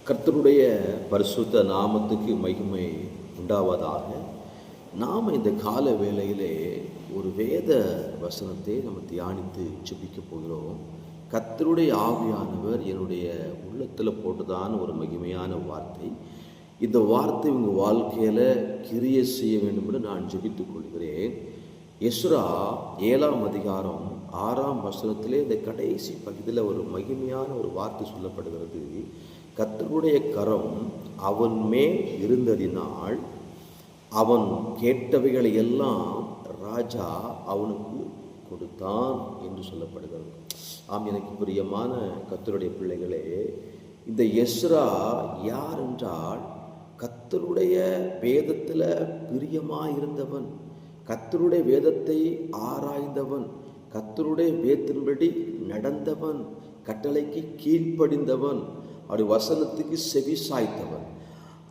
கர்த்தருடைய பரிசுத்த நாமத்துக்கு மகிமை உண்டாவதாக. நாம் இந்த கால வேளையிலே ஒரு வேத வசனத்தை நம்ம தியானித்து ஜெபிக்க போகிறோம். கர்த்தருடைய ஆவியானவர் என்னுடைய உள்ளத்தில் போட்டுதான் ஒரு மகிமையான வார்த்தை. இந்த வார்த்தை உங்கள் வாழ்க்கையில் கிரியை செய்ய வேண்டும் என்று நான் ஜெபித்துக் கொள்கிறேன். எஸ்ரா 7ஆம் அதிகாரம் 6ஆம் வசனத்திலே இந்த கடைசி பகுதியில் ஒரு மகிமையான ஒரு வார்த்தை சொல்லப்படுகிறது. கர்த்தருடைய கரம் அவன் மேல் இருந்ததினால் அவன் கேட்டவைகளை எல்லாம் ராஜா அவனுக்கு கொடுத்தான் என்று சொல்லப்படுகிறது. ஆம், எனக்கு பிரியமான கர்த்தருடைய பிள்ளைகளே, இந்த எஸ்ரா யார் என்றால் கர்த்தருடைய வேதத்தில் பிரியமாயிருந்தவன், கர்த்தருடைய வேதத்தை ஆராய்ந்தவன், கர்த்தருடைய வேதத்தின்படி நடந்தவன், கட்டளைக்கு கீழ்ப்படிந்தவன், அப்படி வசனத்துக்கு செவி சாய்த்தவன்.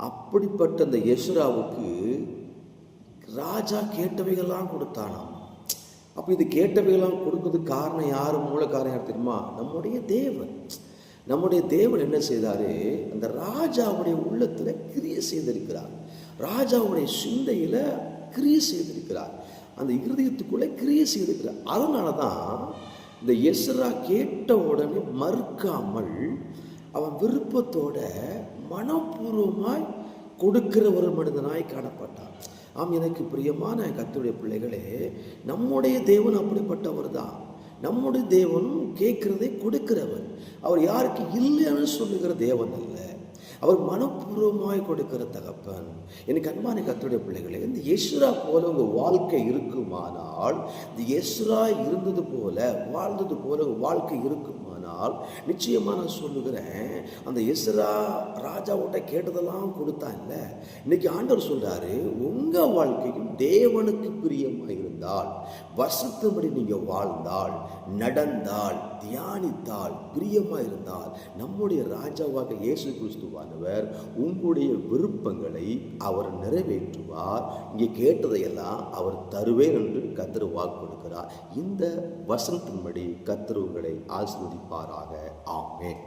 அப்படிப்பட்ட அந்த எஸ்ராவுக்கு ராஜா கேட்டவைகள்லாம் கொடுத்தானாம். அப்போ இது கேட்டவைகள்லாம் கொடுக்கறதுக்கு காரணம் யார்? மூல காரணம் யார் தெரியுமா? நம்முடைய தேவன். நம்முடைய தேவன் என்ன செய்தாரு? அந்த ராஜாவுடைய உள்ளத்தில் கிரியை செய்திருக்கிறார். ராஜாவுடைய சிந்தையில் கிரியை செய்திருக்கிறார். அந்த இருதயத்துக்குள்ளே கிரியை செய்திருக்கிறார். அதனால தான் இந்த எஸ்ரா கேட்ட உடனே மறுக்காமல் அவன் விருப்பத்தோட மனப்பூர்வமாய் கொடுக்கிற ஒரு மனிதனாய் காணப்பட்டான். ஆம், எனக்கு பிரியமான கர்த்தருடைய பிள்ளைகளே, நம்முடைய தேவன் அப்படிப்பட்டவர் தான். நம்முடைய தேவனும் கேட்கிறதை கொடுக்கிறவர். அவர் யாருக்கு இல்லைன்னு சொல்லுகிற தேவன் அல்ல, அவர் மனப்பூர்வமாய் கொடுக்கிற தகப்பன். எனக்கு அன்பான கர்த்தருடைய பிள்ளைகளே, இந்த எஸ்ரா போல உங்கள் வாழ்க்கை இருக்குமானால், இந்த எஸ்ரா இருந்தது போல வாழ்ந்தது போல உங்கள் வாழ்க்கை இருக்குமானால், நிச்சயமாக நான் சொல்லுகிறேன், அந்த எஸ்ரா ராஜாவோட கேட்டதெல்லாம் கொடுத்தான் இல்லை. இன்னைக்கு ஆண்டவர் சொல்றாரு, உங்கள் வாழ்க்கையும் தேவனுக்கு பிரியமாக இருந்தால், வசனத்தின்படி நீங்கள் வாழ்ந்தால், நடந்தால், தியானித்தால், பிரியமாக இருந்தால், நம்முடைய ராஜாவாக இயேசு கிறிஸ்துவானவர் உங்களுடைய விருப்பங்களை அவர் நிறைவேற்றுவார். இங்கே கேட்டதையெல்லாம் அவர் தருவேன் என்று கர்த்தர் வாக்கு கொடுக்கிறார். இந்த வசனத்தின்படி கர்த்தர் உங்களை ஆசீர்வதிப்பாராக. ஆமென்.